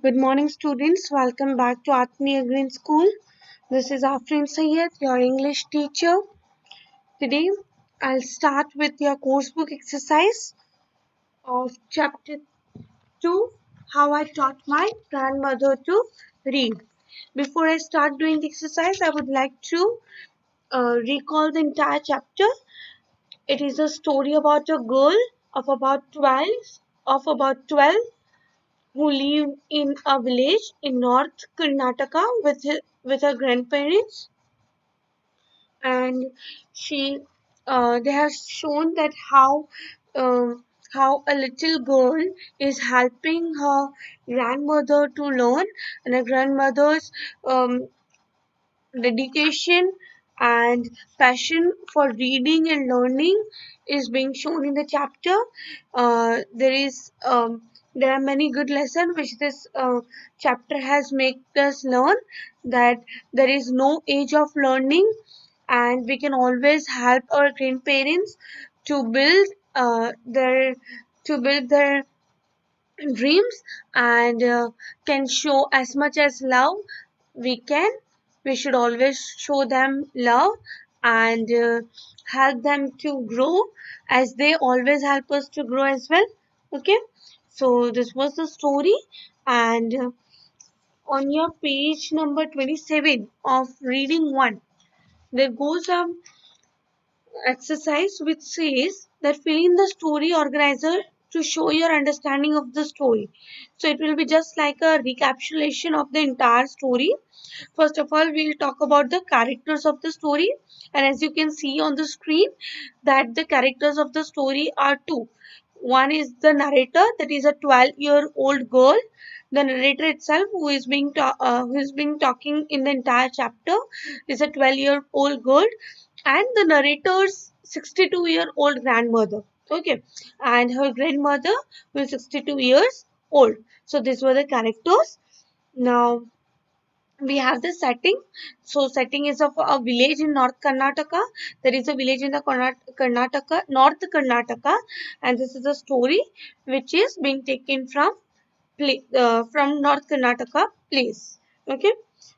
Good morning, students. Welcome back to Atmiya Green School. This is Afrin Sayed, your English teacher. Today, I'll start with your coursebook exercise of Chapter 2, How I Taught My Grandmother to Read. Before I start doing the exercise, I would like to recall the entire chapter. It is a story about a girl of about 12, of about 12 who lived in a village in North Karnataka with her grandparents, and she they have shown that how a little girl is helping her grandmother to learn, and her grandmother's um, dedication and passion for reading and learning is being shown in the chapter. There are many good lessons which this chapter has made us learn, that there is no age of learning, and we can always help our grandparents to build their dreams, and can show as much as love we can. We should always show them love, and help them to grow as they always help us to grow as well. Okay, so this was the story, and on your page number 27 of reading 1, there goes a exercise which says that fill in the story organizer to show your understanding of the story. So it will be just like a recapitulation of the entire story. First of all, we'll talk about the characters of the story, and as you can see on the screen, that the characters of the story are two. One is the narrator, that is a 12-year-old girl. The narrator itself, who is being talking in the entire chapter, is a 12-year-old girl, and the narrator's 62-year-old grandmother. Okay, and her grandmother was 62 years old. So these were the characters. Now we have the setting. So setting is of a village in North Karnataka. There is a village in the North Karnataka, and this is a story which is being taken from North Karnataka place. Okay.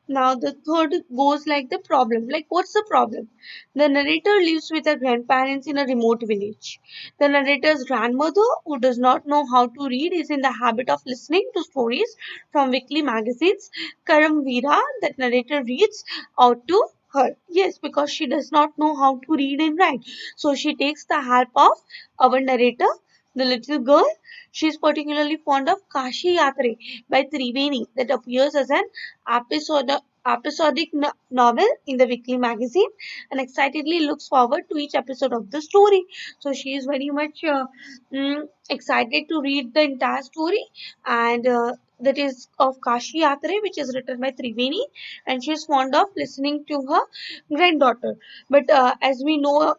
Now the third goes like the problem. Like, what's the problem? The narrator lives with her grandparents in a remote village. The narrator's grandmother, who does not know how to read, is in the habit of listening to stories from weekly magazines. Karamvira, that narrator, reads out to her. Yes, because she does not know how to read and write. So she takes the help of our narrator, the little girl. She is particularly fond of Kashi Yatre by Triveni, that appears as an episode, episodic novel in the weekly magazine, and excitedly looks forward to each episode of the story. So she is very much excited to read the entire story, and that is of Kashi Yatre, which is written by Triveni, and she is fond of listening to her granddaughter. But as we know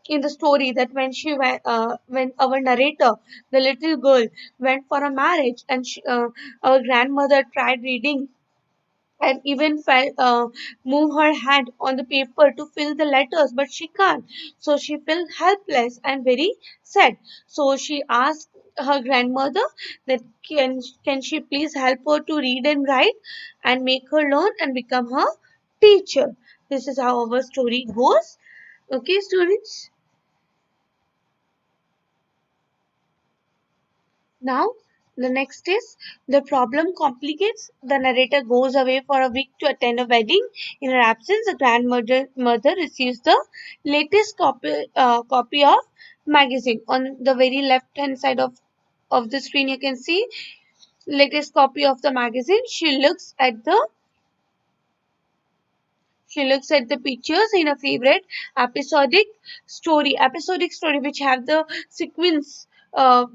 in the story, that when our narrator, the little girl, went for a marriage, and our grandmother tried reading and even felt move her hand on the paper to fill the letters, but she can't. So she felt helpless and very sad. So she asked her grandmother that can she please help her to read and write, and make her learn and become her teacher. This is how our story goes. Okay, students. Now, the next is the problem complicates. The narrator goes away for a week to attend a wedding. In her absence, the grandmother receives the latest copy of magazine. On the very left hand side of the screen, you can see latest copy of the magazine. She looks at the pictures in a favorite episodic story which have the sequence,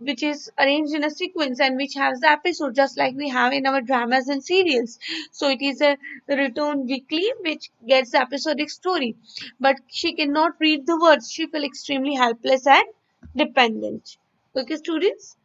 which is arranged in a sequence, and which has the episode just like we have in our dramas and serials. So it is a return weekly which gets the episodic story, but she cannot read the words. She feels extremely helpless and dependent. Okay, students.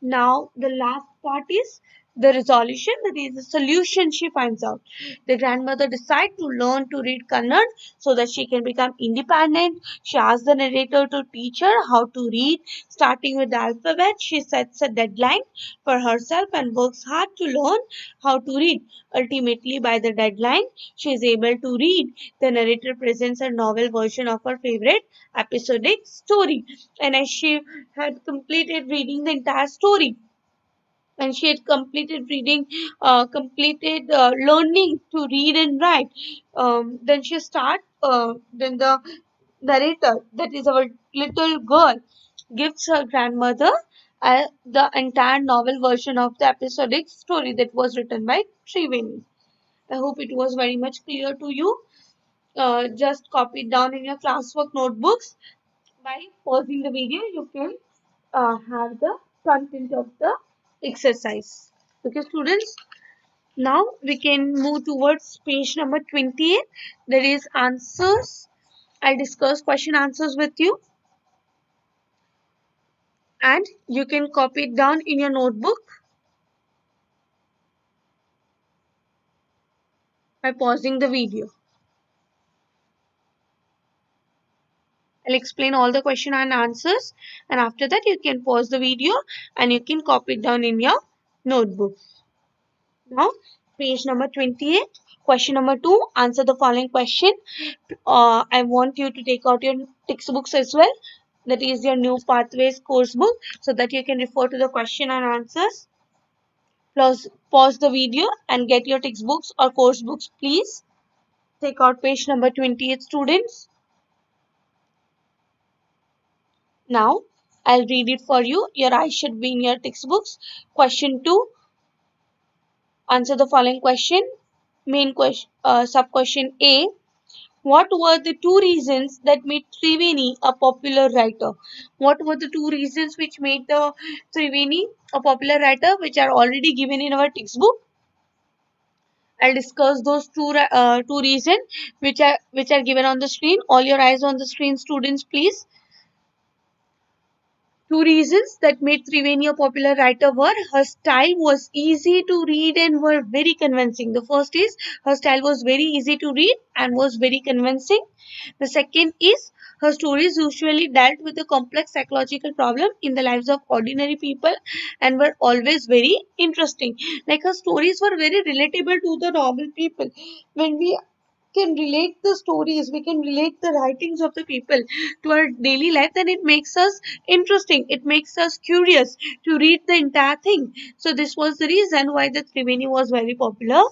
Now the last part is the resolution, that is the solution she finds out. The grandmother decides to learn to read Kannada so that she can become independent. She asks the narrator to teach her how to read, starting with the alphabet. She sets a deadline for herself and works hard to learn how to read. Ultimately, by the deadline, she is able to read. The narrator presents a novel version of her favorite episodic story. And as she had completed reading the entire story, and she had completed reading, completed learning to read and write. Then she start. Then the narrator, that is our little girl, gives her grandmother the entire novel version of the episodic story that was written by Triveni. I hope it was very much clear to you. Just copy it down in your classwork notebooks. By pausing the video, you can have the content of the exercise. Okay, students. Now we can move towards page number 28. There is answers. I discuss question answers with you, and you can copy it down in your notebook by pausing the video. I'll explain all the question and answers, and after that you can pause the video and you can copy it down in your notebook. Now, page number 28, question number 2, answer the following question. I want you to take out your textbooks as well. That is your new pathways course book, so that you can refer to the question and answers. Plus, pause the video and get your textbooks or course books, please. Take out page number 28, students. Now, I'll read it for you. Your eyes should be in your textbooks. Question 2, answer the following question. Main question, sub question A. What were the two reasons that made Triveni a popular writer? What were the two reasons which made the Triveni a popular writer, which are already given in our textbook? I'll discuss those two reasons which are given on the screen. All your eyes on the screen, students, please. Two reasons that made Triveni a popular writer were her style was easy to read and were very convincing. The first is her style was very easy to read and was very convincing. The second is her stories usually dealt with a complex psychological problem in the lives of ordinary people and were always very interesting. Like her stories were very relatable to the normal people. When we can relate the stories, we can relate the writings of the people to our daily life, then it makes us interesting. It makes us curious to read the entire thing. So this was the reason why the Triveni was very popular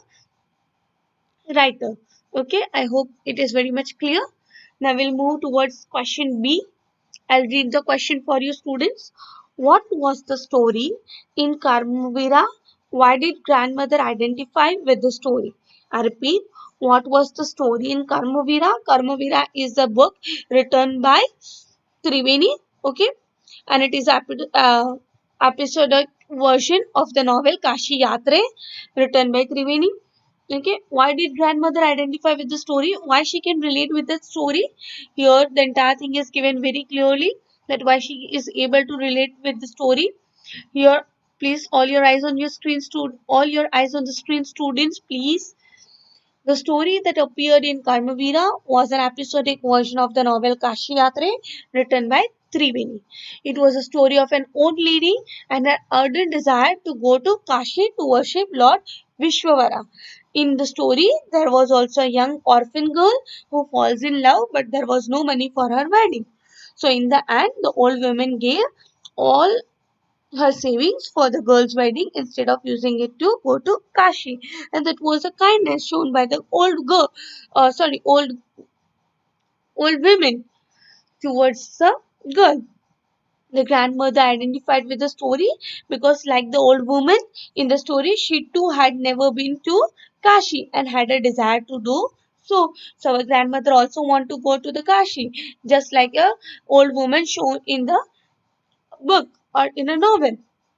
writer. Okay, I hope it is very much clear. Now we'll move towards question B. I'll read the question for you, students. What was the story in Karmavira? Why did grandmother identify with the story? I repeat, what was the story in Karmavira? Karmavira is a book written by Triveni, okay, and it is episodic version of the novel Kashi Yatre, written by Triveni. Okay, why did grandmother identify with the story? Why she can relate with the story? Here, the entire thing is given very clearly that why she is able to relate with the story. Here, please, all your eyes on your screen, all your eyes on the screen, students, please. The story that appeared in Karmavira was an episodic version of the novel Kashi Yatre written by Triveni. It was a story of an old lady and her ardent desire to go to Kashi to worship Lord Vishwavara. In the story, there was also a young orphan girl who falls in love, but there was no money for her wedding. So, in the end, the old woman gave all her savings for the girl's wedding instead of using it to go to Kashi. And that was a kindness shown by the old women towards the girl. The grandmother identified with the story because, like the old woman in the story, she too had never been to Kashi and had a desire to do so. So our grandmother also want to go to the Kashi, just like a old woman shown in the book or in a novel.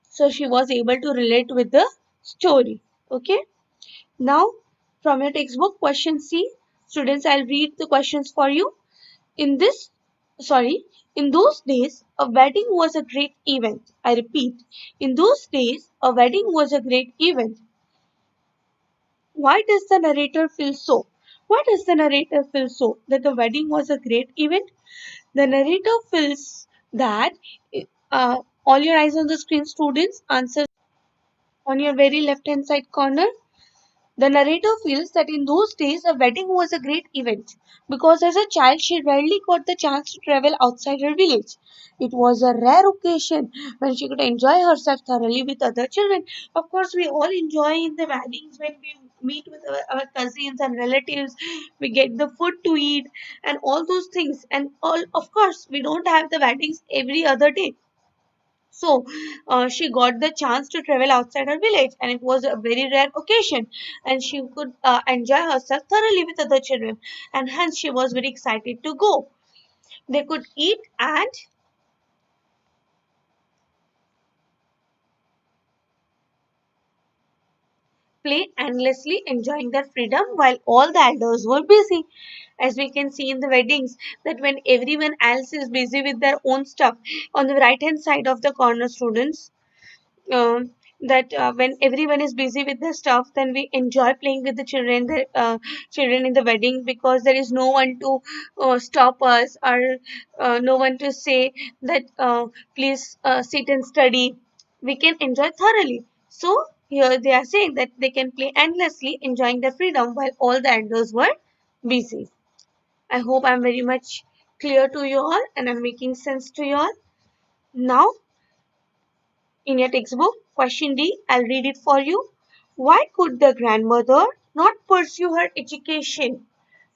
So she was able to relate with the story. Okay. Now, from your textbook, question C. Students, I'll read the questions for you. In this Sorry, in those days, a wedding was a great event. I repeat, in those days, a wedding was a great event. Why does the narrator feel so? Why does the narrator feel so? That the wedding was a great event? The narrator feels that all your eyes on the screen, students, answer on your very left hand side corner. The narrator feels that in those days a wedding was a great event because as a child she rarely got the chance to travel outside her village. It was a rare occasion when she could enjoy herself thoroughly with other children. Of course, we all enjoy in the weddings when we meet with our cousins and relatives, we get the food to eat and all those things. And all, of course, we don't have the weddings every other day. So she got the chance to travel outside her village, and it was a very rare occasion. And she could enjoy herself thoroughly with other children, and hence she was very excited to go. They could eat and play endlessly, enjoying their freedom while all the elders were busy. As we can see in the weddings, that when everyone else is busy with their own stuff, on the right hand side of the corner, students, that when everyone is busy with their stuff, then we enjoy playing with the children in the wedding because there is no one to stop us or no one to say that please sit and study. We can enjoy thoroughly. So here they are saying that they can play endlessly, enjoying their freedom while all the elders were busy. I hope I'm very much clear to you all and I'm making sense to you all. Now in your textbook, question D, I'll read it for you. Why could the grandmother not pursue her education?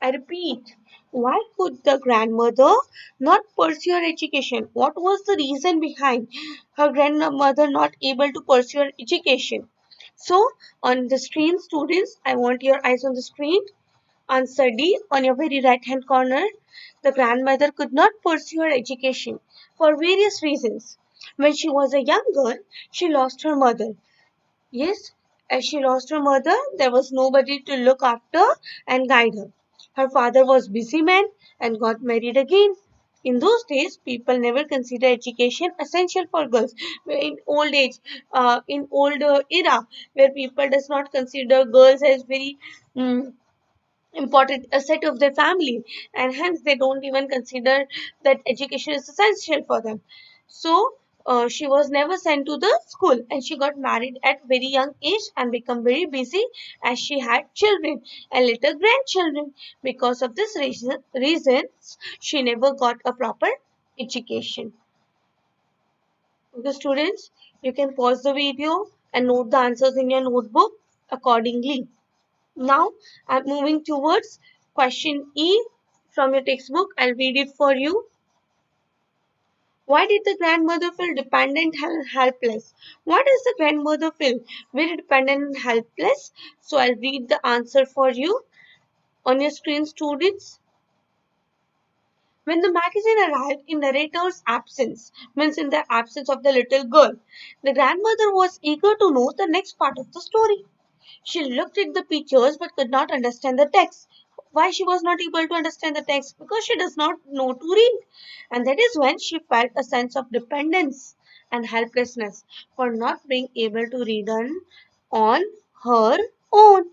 I repeat, why could the grandmother not pursue her education? What was the reason behind her grandmother not able to pursue her education? So, on the screen, students, I want your eyes on the screen. Answer D on your very right hand corner. The grandmother could not pursue her education for various reasons. When she was a young girl, she lost her mother. Yes, as she lost her mother, there was nobody to look after and guide her. Her father was busy man and got married again. In those days, people never considered education essential for girls. In old age, in older era, where people does not consider girls as very mm, important asset of their family, and hence they don't even consider that education is essential for them. So she was never sent to the school and she got married at very young age and become very busy as she had children and later grandchildren. Because of this reasons she never got a proper education. Okay, students, you can pause the video and note the answers in your notebook accordingly. Now I'm moving towards question E from your textbook. I'll read it for you. Why did the grandmother feel dependent and helpless? Why does the grandmother feel very dependent and helpless? So I'll read the answer for you on your screen, students. When the magazine arrived in narrator's absence, means in the absence of the little girl, the grandmother was eager to know the next part of the story. She looked at the pictures but could not understand the text. Why she was not able to understand the text? Because she does not know to read. And that is when she felt a sense of dependence and helplessness for not being able to read on her own.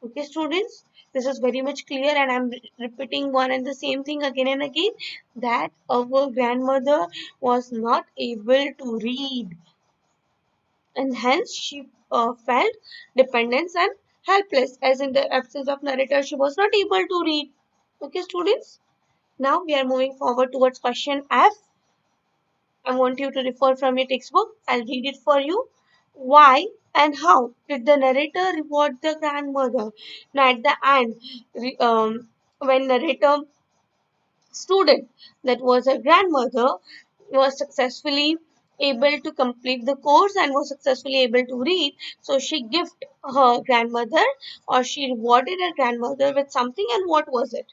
Okay, students, this is very much clear, and I'm repeating one and the same thing again and again, that our grandmother was not able to read and hence she felt dependence and helpless, as in the absence of narrator she was not able to read. Okay, students, now we are moving forward towards question F. I want you to refer from your textbook. I'll read it for you. Why and how did the narrator reward the grandmother? Now at the end, when narrator student, that was her grandmother, was successfully able to complete the course and was successfully able to read, so she gifted her grandmother or she rewarded her grandmother with something. And what was it?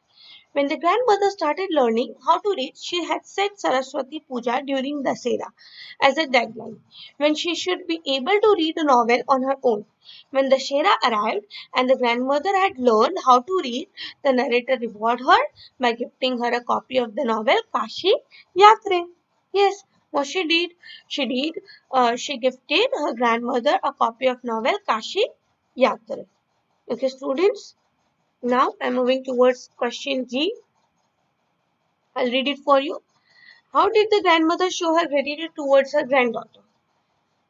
When the grandmother started learning how to read, she had set Saraswati Puja during Dasera as a deadline, when she should be able to read a novel on her own. When Dashera arrived and the grandmother had learned how to read, the narrator rewarded her by gifting her a copy of the novel Kashi Yatre. Yes, what she did? She gifted her grandmother a copy of novel Kashi Yatre. Okay, students. Now I'm moving towards question G. I'll read it for you. How did the grandmother show her gratitude towards her granddaughter?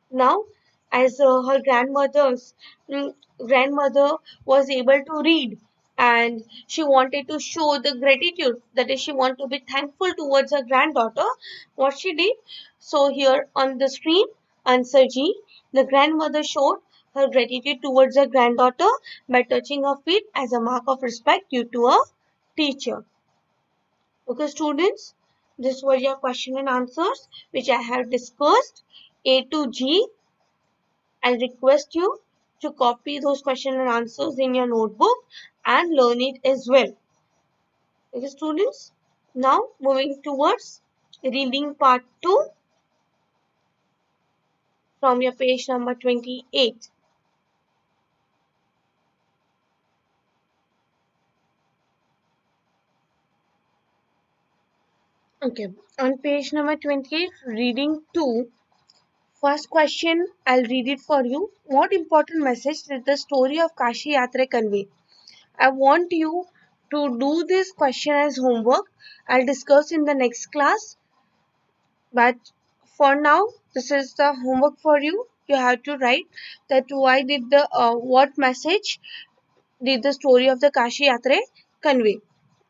Now, as her grandmother was able to read and she wanted to show the gratitude, that is, she wanted to be thankful towards her granddaughter, what she did? So, here on the screen, answer G, the grandmother showed her gratitude towards her granddaughter by touching her feet as a mark of respect due to a teacher. Okay, students, this were your question and answers which I have discussed. A to G. I request you to copy those question and answers in your notebook and learn it as well. Okay, students. Now moving towards reading part 2 from your page number 28. Okay, on page number 28, reading 2. First question, I'll read it for you. What important message did the story of Kashi Yatra convey? I want you to do this question as homework. I'll discuss in the next class. But for now, this is the homework for you. You have to write that why did the what message did the story of the Kashi Yatra convey.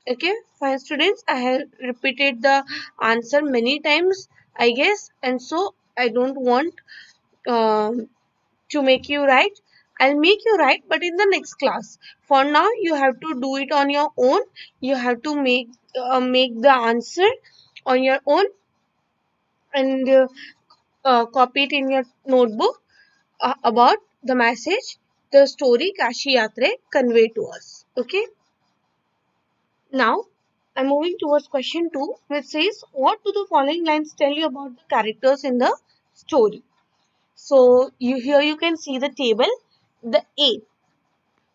Okay, fine students. I have repeated the answer many times, I guess, and so I don't want to make you write. I'll make you write, but in the next class. For now, you have to do it on your own. You have to make the answer on your own and copy it in your notebook about the message the story Kashi Yatra convey to us. Okay. Now, I'm moving towards question 2, which says, what do the following lines tell you about the characters in the story? So, here you can see the table. The A.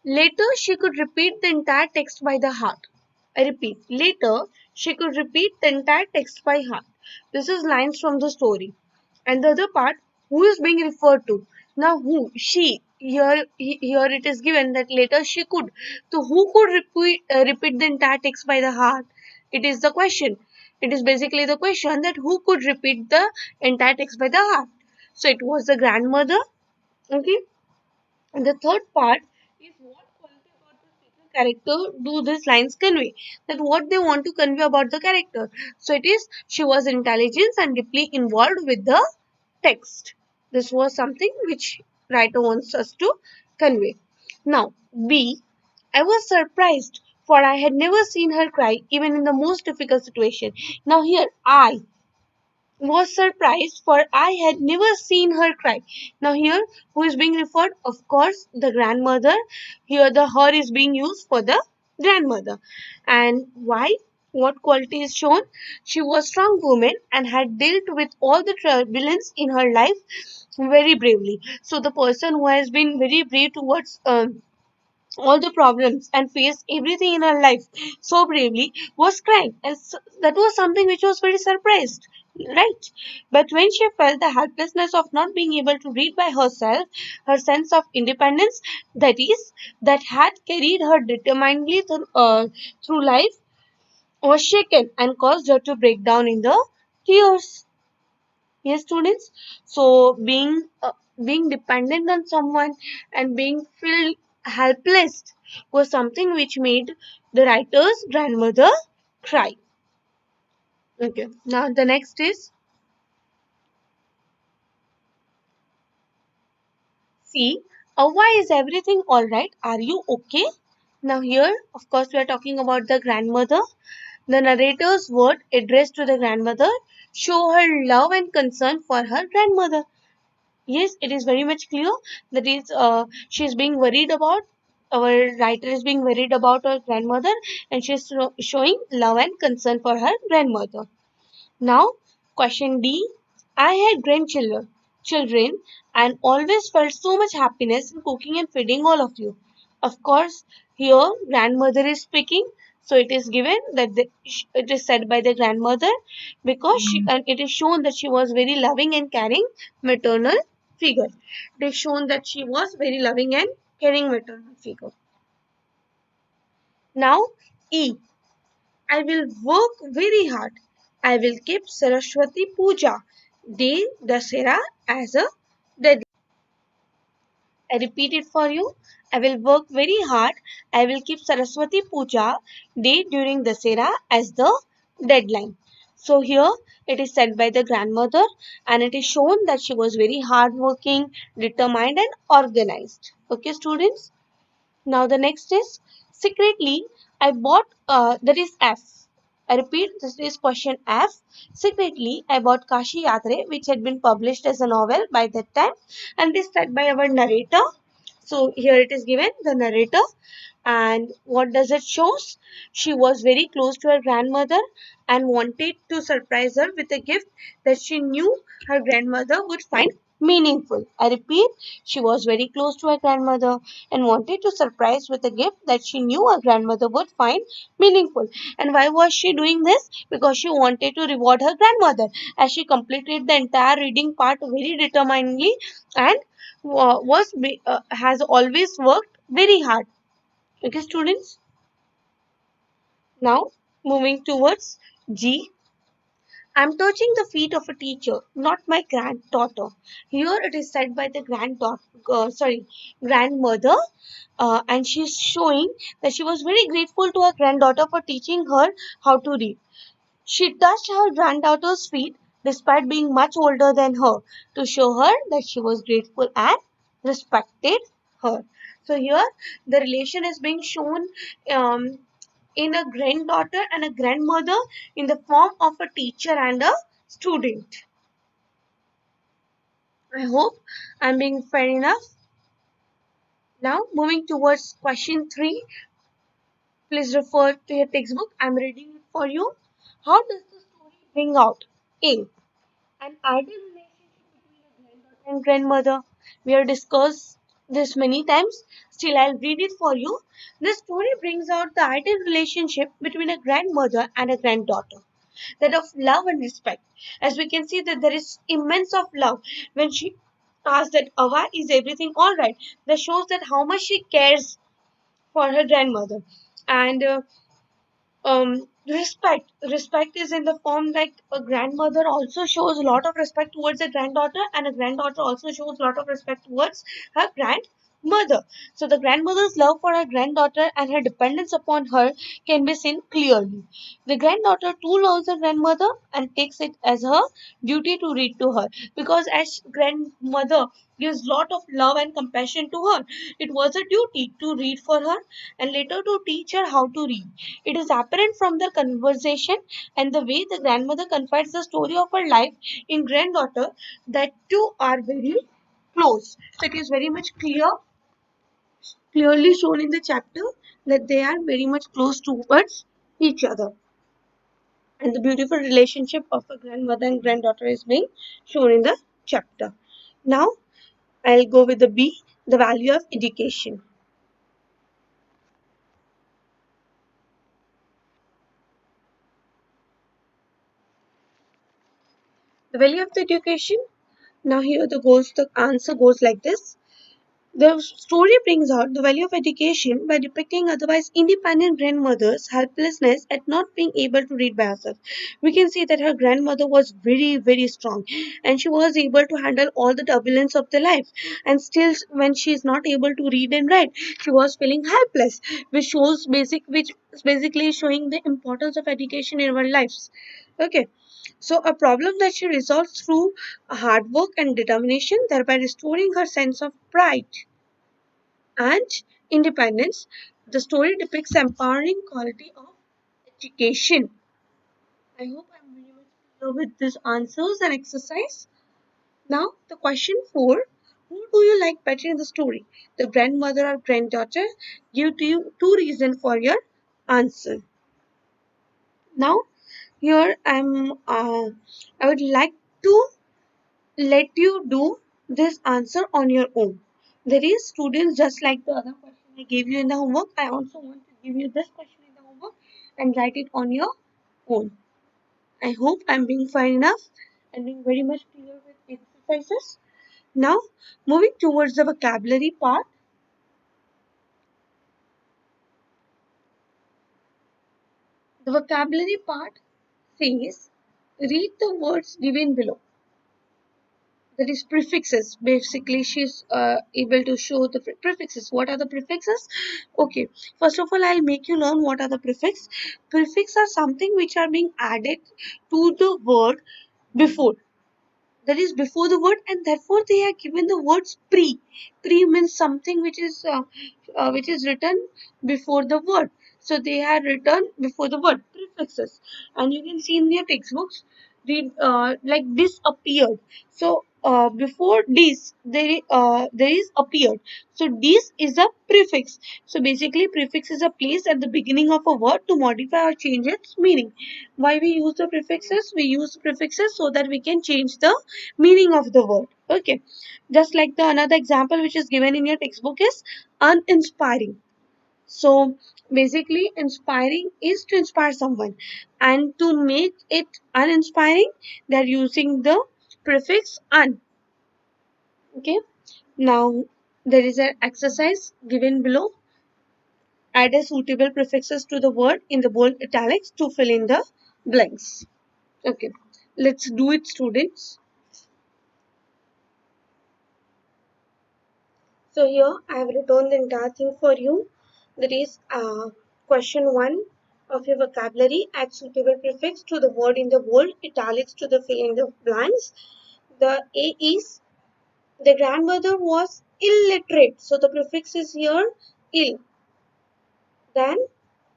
Later, she could repeat the entire text by the heart. I repeat, later, she could repeat the entire text by heart. This is lines from the story. And the other part, who is being referred to? Now, who? She. Here it is given that later she could. So, who could repeat the entire text by the heart? It is the question. It is basically the question that who could repeat the entire text by the heart? So, it was the grandmother. Okay. And the third part is what quality about the speaker character do these lines convey? That what they want to convey about the character. So it is she was intelligent and deeply involved with the text. This was something which writer wants us to convey. Now B. I was surprised for I had never seen her cry even in the most difficult situation. Now here I was surprised for I had never seen her cry. Now here who is being referred? Of course the grandmother. Here the her is being used for the grandmother. And why? What quality is shown? She was a strong woman and had dealt with all the turbulence in her life very bravely. So the person who has been very brave towards all the problems and faced everything in her life so bravely was crying, and that was something which was very surprised, right? But when she felt the helplessness of not being able to read by herself, her sense of independence, that is, that had carried her determinedly through life, was shaken and caused her to break down in the tears. Yes, students. So being dependent on someone and being feel helpless was something which made the writer's grandmother cry. Okay. Now the next is C. Why is everything all right? Are you okay? Now here, of course, we are talking about the grandmother. The narrator's word addressed to the grandmother show her love and concern for her grandmother. Yes, it is very much clear that is she is being worried about our writer is being worried about her grandmother, and she's showing love and concern for her grandmother. Now, question D. I had children, and always felt so much happiness in cooking and feeding all of you. Of course, here grandmother is speaking, so it is given that it is said by the grandmother because and it is shown that she was very loving and caring maternal figure. It is shown that she was very loving and caring maternal figure. Now, E. I will work very hard. I will keep Saraswati Puja day Dasera as a deadline. I repeat it for you. I will work very hard. I will keep Saraswati Puja day during Dasera as the deadline. So here it is said by the grandmother, and it is shown that she was very hardworking, determined and organized. Okay students. Now the next is secretly I bought that is F. I repeat, this is question F. Secretly I bought Kashi Yatre, which had been published as a novel by that time, and this said by our narrator. So here it is given the narrator, and what does it shows? She was very close to her grandmother and wanted to surprise her with a gift that she knew her grandmother would find meaningful. I repeat, she was very close to her grandmother and wanted to surprise with a gift that she knew her grandmother would find meaningful. And why was she doing this? Because she wanted to reward her grandmother as she completed the entire reading part very determinedly and has always worked very hard. Okay, students. Now moving towards G. I'm touching the feet of a teacher, not my granddaughter. Here it is said by the grandmother, and she's showing that she was very grateful to her granddaughter for teaching her how to read. She touched her granddaughter's feet despite being much older than her to show her that she was grateful and respected her. So here the relation is being shown um, in a granddaughter and a grandmother in the form of a teacher and a student. I hope I'm being fair enough. Now moving towards question 3, please refer to your textbook. I'm reading it for you. How does the story bring out A. An ideal relationship between a granddaughter and grandmother? We have discussed this many times. Still, I'll read it for you. This story brings out the ideal relationship between a grandmother and a granddaughter, that of love and respect. As we can see that there is immense of love when she asks that Ava, is everything all right? That shows that how much she cares for her grandmother. And respect is in the form like a grandmother also shows a lot of respect towards a granddaughter, and a granddaughter also shows a lot of respect towards her grandmother. So the grandmother's love for her granddaughter and her dependence upon her can be seen clearly. The granddaughter too loves her grandmother and takes it as her duty to read to her, because as grandmother gives lot of love and compassion to her, it was a duty to read for her and later to teach her how to read. It is apparent from their conversation and the way the grandmother confides the story of her life in granddaughter that two are very close. So it is very much clearly shown in the chapter that they are very much close towards each other. And the beautiful relationship of a grandmother and granddaughter is being shown in the chapter. Now I'll go with the B, the value of education. The value of the education. Now here the answer goes like this. The story brings out the value of education by depicting otherwise independent grandmother's helplessness at not being able to read by herself. We can see that her grandmother was very, very strong and she was able to handle all the turbulence of the life. And still, when she is not able to read and write, she was feeling helpless, which is basically showing the importance of education in our lives. Okay. So, a problem that she resolves through hard work and determination, thereby restoring her sense of pride and independence. The story depicts the empowering quality of education. I hope I'm very much clear with these answers and exercise. Now, the question 4, who do you like better in the story, the grandmother or granddaughter? Give to you two reasons for your answer. Now, here I would like to let you do this answer on your own. There is students just like the other question I gave you in the homework. I also want to give you this question in the homework and write it on your own. I hope I'm being fine enough and being very much clear with exercises. Now, moving towards the vocabulary part. The vocabulary part says read the words given below. That is prefixes. Basically, she's able to show the prefixes. What are the prefixes? Okay, first of all, I'll make you learn what are the prefix. Prefix are something which are being added to the word before. That is before the word, and therefore they are given the words pre means something which is written before the word, so they are written before the word, prefixes. And you can see in their textbooks, read like this appeared. So before this there is appeared, so this is a prefix. So basically prefix is a place at the beginning of a word to modify or change its meaning. Why we use the prefixes? We use prefixes so that we can change the meaning of the word. Okay, just like the another example which is given in your textbook is uninspiring. So basically inspiring is to inspire someone, and to make it uninspiring they are using the prefix un. Okay, now there is an exercise given below. Add a suitable prefixes to the word in the bold italics to fill in the blanks. Okay, let's do it, students. So here I have written the entire thing for you. There is question 1 of your vocabulary. Add suitable prefix to the word in the bold italics to the fill in the blanks. The A is the grandmother was illiterate. So the prefix is here ill. Then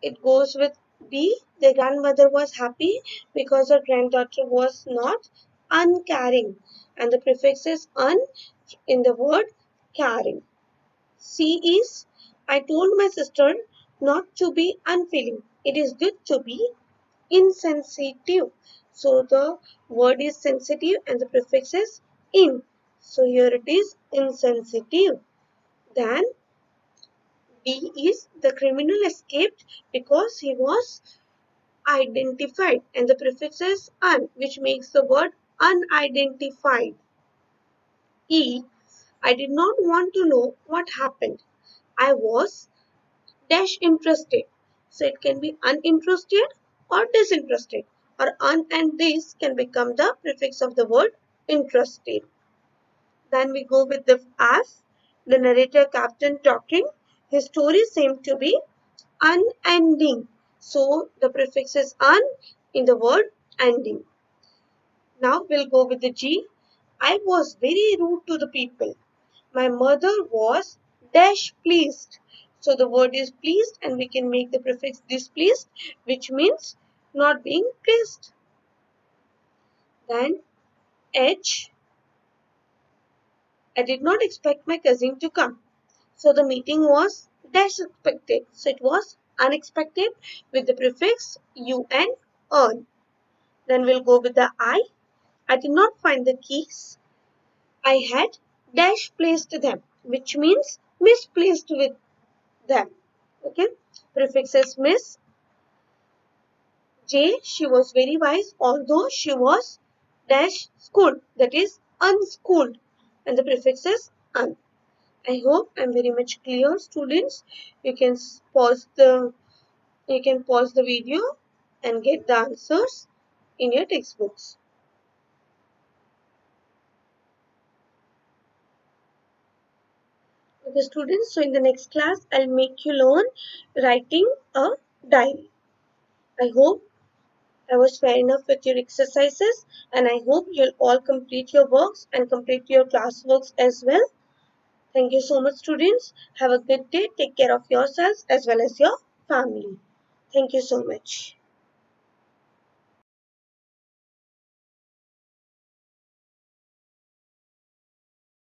it goes with B. The grandmother was happy because her granddaughter was not uncaring. And the prefix is un in the word caring. C is I told my sister not to be unfeeling. It is good to be insensitive. So the word is sensitive and the prefix is in. So here it is insensitive. Then D is the criminal escaped because he was identified and the prefix is un, which makes the word unidentified. E, I did not want to know what happened. I was dash interested. So it can be uninterested or disinterested, or un and this can become the prefix of the word interested. Then we go with the as. The narrator captain talking. His story seemed to be unending. So the prefix is un in the word ending. Now we'll go with the G. I was very rude to the people. My mother was dash pleased. So the word is pleased and we can make the prefix displeased, which means not being pleased. Then H. I did not expect my cousin to come. So the meeting was dash expected. So it was unexpected with the prefix un earn. Then we'll go with the I. I did not find the keys. I had dash placed them, which means misplaced with them. Okay, prefix is miss. J, she was very wise, although she was dash schooled, that is unschooled, and the prefix is un. I hope I'm very much clear, students. You can pause the video and get the answers in your textbooks. Okay, students. So in the next class, I'll make you learn writing a diary. I hope I was fair enough with your exercises, and I hope you'll all complete your works and complete your classworks as well. Thank you so much, students. Have a good day. Take care of yourselves as well as your family. Thank you so much.